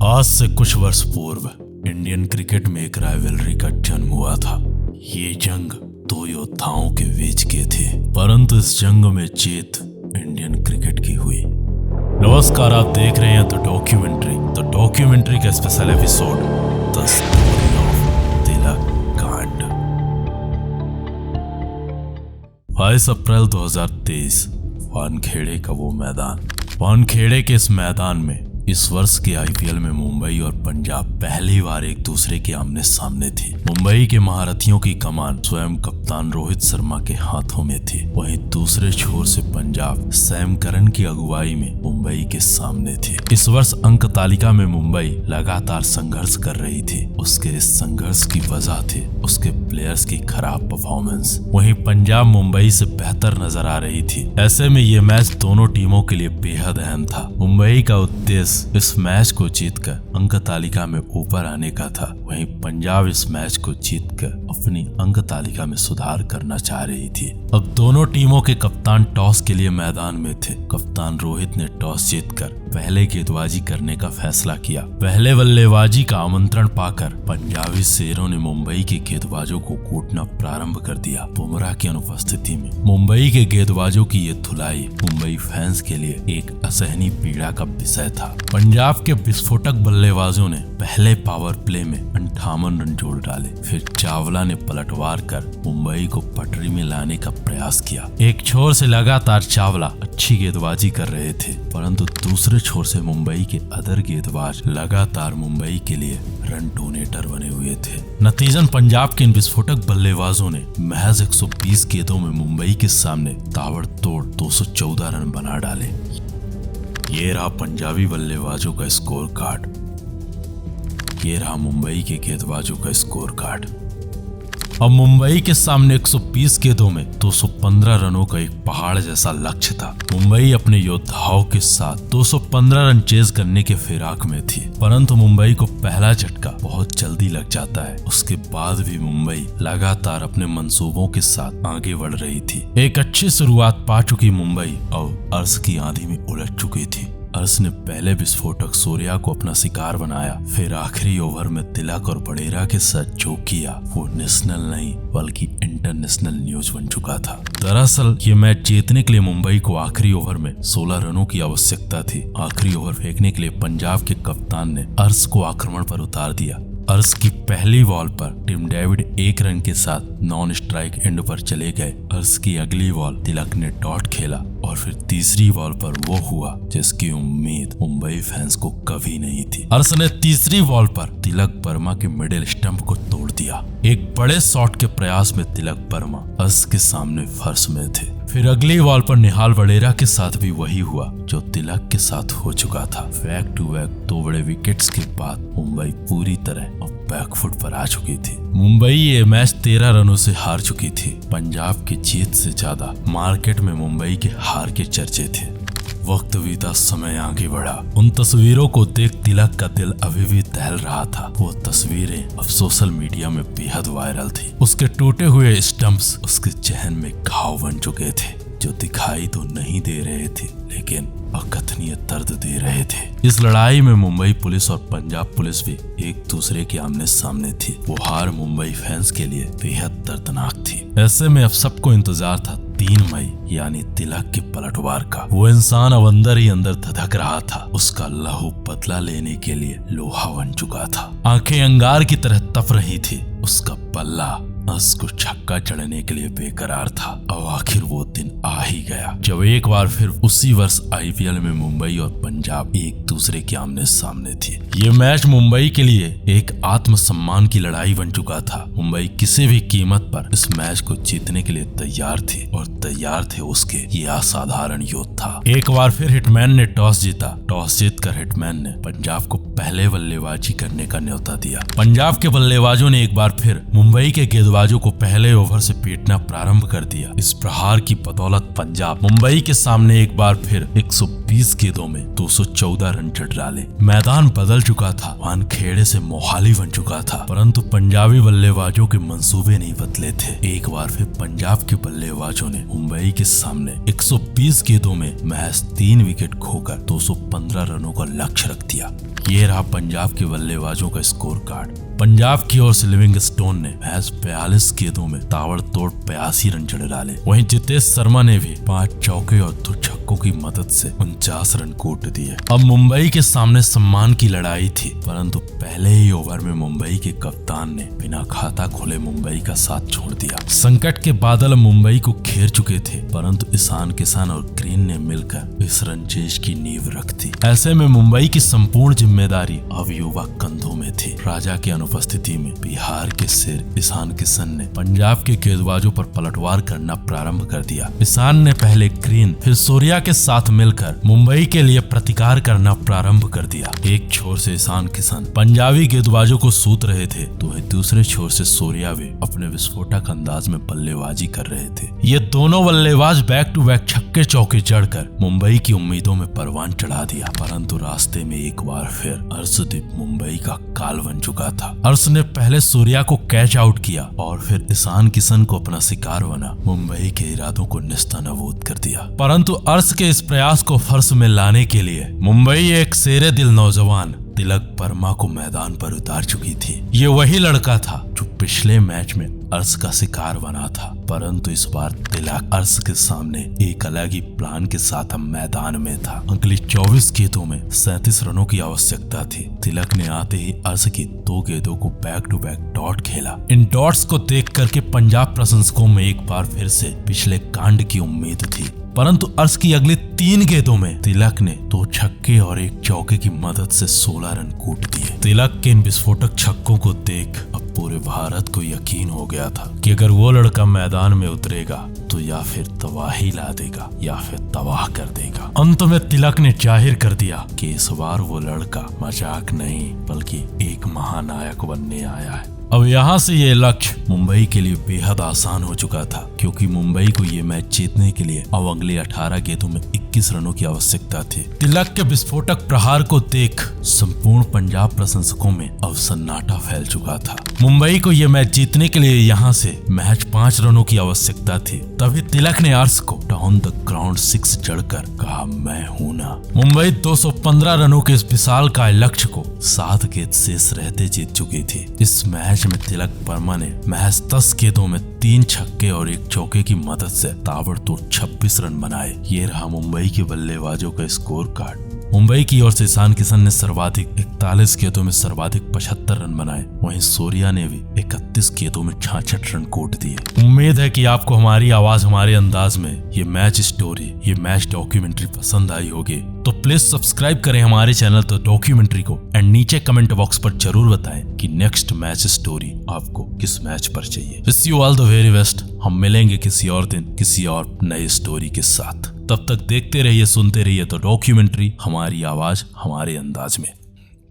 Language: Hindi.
आज से कुछ वर्ष पूर्व इंडियन क्रिकेट में एक राइवलरी का जन्म हुआ था। ये जंग दो योद्धाओं के बीच के थे, परंतु इस जंग में जीत इंडियन क्रिकेट की हुई। नमस्कार, आप देख रहे हैं द डॉक्यूमेंट्री का special episode the story of Tilak कांड। 22 अप्रैल 2023 वानखेड़े का वो मैदान। वानखेड़े के इस मैदान में इस वर्ष के आईपीएल में मुंबई और पंजाब पहली बार एक दूसरे के आमने सामने थे। मुंबई के महारथियों की कमान स्वयं कप्तान रोहित शर्मा के हाथों में थी, वहीं दूसरे छोर से पंजाब सैम करन की अगुवाई में मुंबई के सामने थी। इस वर्ष अंक तालिका में मुंबई लगातार संघर्ष कर रही थी। उसके इस संघर्ष की वजह थी उसके प्लेयर्स की खराब परफॉर्मेंस, वहीं पंजाब मुंबई से बेहतर नजर आ रही थी। ऐसे में ये मैच दोनों टीमों के लिए बेहद अहम था। मुंबई का उद्देश्य इस मैच को जीतकर अंक तालिका में ऊपर आने का था, वहीं पंजाब इस मैच को जीतकर अपनी अंक तालिका में सुधार करना चाह रही थी। अब दोनों टीमों के कप्तान टॉस के लिए मैदान में थे। कप्तान रोहित ने टॉस जीतकर पहले गेंदबाजी करने का फैसला किया। पहले बल्लेबाजी का आमंत्रण पाकर पंजाबी शेरों ने मुंबई के गेंदबाजों को कूटना प्रारंभ कर दिया। बुमराह की अनुपस्थिति में मुंबई के गेंदबाजों की ये धुलाई मुंबई फैंस के लिए एक असहनीय पीड़ा का विषय था। पंजाब के विस्फोटक बल्लेबाजों ने पहले पावर प्ले में 58 रन जोड़ डाले। फिर चावला ने पलटवार कर मुंबई को पटरी में लाने का प्रयास किया। एक छोर से लगातार चावला अच्छी गेंदबाजी कर रहे थे, परंतु दूसरे छोर से मुंबई के अदर गेंदबाज लगातार मुंबई के लिए रन डोनेटर बने हुए थे। नतीजन पंजाब के इन विस्फोटक बल्लेबाजों ने महज 120 गेंदों में मुंबई के सामने ताबड़तोड़ 214 रन बना डाले। ये रहा पंजाबी बल्लेबाजों का स्कोर कार्ड, ये रहा मुंबई के गेंदबाजों का स्कोर कार्ड। अब मुंबई के सामने 120 गेंदों में 215 रनों का एक पहाड़ जैसा लक्ष्य था। मुंबई अपने योद्धाओं के साथ 215 रन चेज करने के फिराक में थी, परंतु मुंबई को पहला झटका बहुत जल्दी लग जाता है। उसके बाद भी मुंबई लगातार अपने मंसूबों के साथ आगे बढ़ रही थी। एक अच्छी शुरुआत पा चुकी मुंबई और अर्श की आंधी में उलझ चुकी थी। अर्श ने पहले विस्फोटक सूर्या को अपना शिकार बनाया, फिर आखिरी ओवर में तिलक और बड़ेरा के साथ जो किया वो नेशनल नहीं बल्कि इंटरनेशनल न्यूज बन चुका था। दरअसल ये मैच जीतने के लिए मुंबई को आखिरी ओवर में 16 रनों की आवश्यकता थी। आखिरी ओवर फेंकने के लिए पंजाब के कप्तान ने अर्श को आक्रमण पर उतार दिया। अर्श की पहली बॉल पर टिम डेविड 1 रन के साथ नॉन स्ट्राइक एंड पर चले गए। अर्श की अगली बॉल तिलक ने डॉट खेला और फिर तीसरी बॉल पर वो हुआ जिसकी उम्मीद मुंबई फैंस को कभी नहीं थी। अर्श ने तीसरी बॉल पर तिलक वर्मा के मिडिल स्टंप को तोड़ दिया। एक बड़े शॉट के प्रयास में तिलक वर्मा अर्श के सामने फर्श में थे। फिर अगली बॉल पर निहाल वडेरा के साथ भी वही हुआ जो तिलक के साथ हो चुका था। बैक टू बैक 2 बड़े विकेट्स के बाद मुंबई पूरी तरह बैकफुट पर आ चुकी थी। मुंबई ये मैच 13 रनों से हार चुकी थी। पंजाब की जीत से ज्यादा मार्केट में मुंबई के हार के चर्चे थे। वक्त बीता, समय आगे बढ़ा। उन तस्वीरों को देख तिलक का दिल अभी भी दहल रहा था। वो तस्वीरें अब सोशल मीडिया में बेहद वायरल थी। उसके टूटे हुए स्टंप्स उसके चेहरे में घाव बन चुके थे, जो दिखाई तो नहीं दे रहे थे लेकिन अकथनीय दर्द दे रहे थे। इस लड़ाई में मुंबई पुलिस और पंजाब पुलिस भी एक दूसरे के आमने सामने थी। वो हार मुंबई फैंस के लिए बेहद दर्दनाक थी। ऐसे में अब सबको इंतजार था 3 मई यानी तिलक के पलटवार का। वो इंसान अब अंदर ही अंदर धधक रहा था। उसका लहू बदला लेने के लिए लोहा बन चुका था। आंखें अंगार की तरह तप रही थी। उसका बल्ला अर्श को छक्का चढ़ने के लिए बेकरार था। अब आखिर वो दिन आ ही गया जब एक बार फिर उसी वर्ष आईपीएल में मुंबई और पंजाब एक दूसरे के आमने सामने थी। ये मैच मुंबई के लिए एक आत्मसम्मान की लड़ाई बन चुका था। मुंबई किसी भी कीमत पर इस मैच को जीतने के लिए तैयार थी और तैयार थे उसके ये असाधारण योद्धा। एक बार फिर हिटमैन ने टॉस जीता। टॉस जीतकर हिटमैन ने पंजाब को पहले बल्लेबाजी करने का न्योता दिया। पंजाब के बल्लेबाजों ने एक बार फिर मुंबई के गेंदबाजों को पहले ओवर से पीटना प्रारंभ कर दिया। इस प्रहार की बदौलत पंजाब मुंबई के सामने एक बार फिर 120 120 गेंदों में 214 रन चढ़ डाले। मैदान बदल चुका था, वानखेड़े से मोहाली बन चुका था, परंतु पंजाबी बल्लेबाजों के मंसूबे नहीं बदले थे। एक बार फिर पंजाब के बल्लेबाजों ने मुंबई के सामने 120 गेंदों में महज 3 विकेट खोकर 215 रनों का लक्ष्य रख दिया। ये रहा पंजाब के बल्लेबाजों का स्कोर कार्ड। पंजाब की ओर से लिविंगस्टोन ने महज 42 गेंदों में ताबड़तोड़ 82 रन चढ़ डाले। वहीं जितेश शर्मा ने भी 5 चौके और 2 छक्कों की मदद से 49 रन कूट दिए। अब मुंबई के सामने सम्मान की लड़ाई थी, परंतु पहले ही ओवर में मुंबई के कप्तान ने बिना खाता खोले मुंबई का साथ छोड़ दिया। संकट के बादल मुंबई को घेर चुके थे, परंतु ईशान किशन और ग्रीन ने मिलकर इस रंजेश की नींव रख दी। ऐसे में मुंबई की संपूर्ण जिम्मेदारी अब युवा कंधों में थी। राजा की उपस्थिति में बिहार के शेर ईशान किशन ने पंजाब के गेंदबाजों पर पलटवार करना प्रारंभ कर दिया। ईशान ने पहले ग्रीन फिर सूर्या के साथ मिलकर मुंबई के लिए प्रतिकार करना प्रारंभ कर दिया। एक छोर से ईशान किशन पंजाबी गेंदबाजों को सूत रहे थे, तो वहीं दूसरे छोर से सूर्या भी अपने विस्फोटक अंदाज में बल्लेबाजी कर रहे थे। ये दोनों बल्लेबाज बैक टू बैक छक्के चौके जड़कर मुंबई की उम्मीदों में परवान चढ़ा दिया, परंतु रास्ते में एक बार फिर अर्शदीप मुंबई का काल बन चुका था। अर्श ने पहले सूर्या को कैच आउट किया और फिर ईशान किशन को अपना शिकार बना मुंबई के इरादों को नेस्तनाबूद कर दिया। परंतु अर्श के इस प्रयास को फर्श में लाने के लिए मुंबई एक शेरे दिल नौजवान तिलक वर्मा को मैदान पर उतार चुकी थी। ये वही लड़का था जो पिछले मैच में अर्श का शिकार बना था, परंतु इस बार तिलक अर्श के सामने एक अलग ही प्लान के साथ मैदान में था। अगली 24 गेंदों में 37 रनों की आवश्यकता थी। तिलक ने आते ही अर्श की 2 गेंदों को बैक टू बैक डॉट खेला। इन डॉट्स को देख करके पंजाब प्रशंसकों में एक बार फिर से पिछले कांड की उम्मीद थी, परंतु अर्श की अगली 3 गेंदों में तिलक ने 2 छक्के और 1 चौके की मदद से 16 रन कूट दिए। तिलक के इन विस्फोटक छक्कों को देख अब पूरे भारत को यकीन हो गया था कि अगर वो लड़का मैदान में उतरेगा तो या फिर तबाही ला देगा या फिर तबाह कर देगा। अंत में तिलक ने जाहिर कर दिया कि इस बार वो लड़का मजाक नहीं बल्कि एक महानायक बनने आया है। अब यहाँ से ये लक्ष्य मुंबई के लिए बेहद आसान हो चुका था, क्योंकि मुंबई को ये मैच जीतने के लिए अब अगले 18 गेंदों में 21 रनों की आवश्यकता थी। तिलक के विस्फोटक प्रहार को देख संपूर्ण पंजाब प्रशंसकों में अब सन्नाटा फैल चुका था। मुंबई को ये मैच जीतने के लिए यहाँ से महज 5 रनों की आवश्यकता थी। तभी तिलक ने अर्श को डाउन द ग्राउंड 6 जड़कर कहा, मैं हूं ना। मुंबई 215 रनों के इस विशाल का लक्ष्य को 7 गेंद शेष रहते जीत चुकी थी। इस मैच में तिलक वर्मा ने महज 10 गेंदों में 3 छक्के और 1 चौके की मदद से ताबड़तोड़ 26 रन बनाए। ये रहा मुंबई के बल्लेबाजों का स्कोर कार्ड। मुंबई की ओर से ईशान किशन ने सर्वाधिक 41 गेंदों में सर्वाधिक 75 रन बनाए। वहीं सूर्या ने भी 31 गेंदों में 66 रन कूट दिए। उम्मीद है कि आपको हमारी आवाज हमारे अंदाज में ये मैच स्टोरी, ये मैच डॉक्यूमेंट्री पसंद आई होगी, तो प्लीज सब्सक्राइब करें हमारे चैनल तो डॉक्यूमेंट्री को एंड नीचे कमेंट बॉक्स पर जरूर बताएं कि नेक्स्ट मैच स्टोरी आपको किस मैच पर चाहिए। Wish you all the very best. हम मिलेंगे किसी और दिन किसी और नई स्टोरी के साथ। तब तक देखते रहिए, सुनते रहिए तो डॉक्यूमेंट्री, हमारी आवाज हमारे अंदाज में।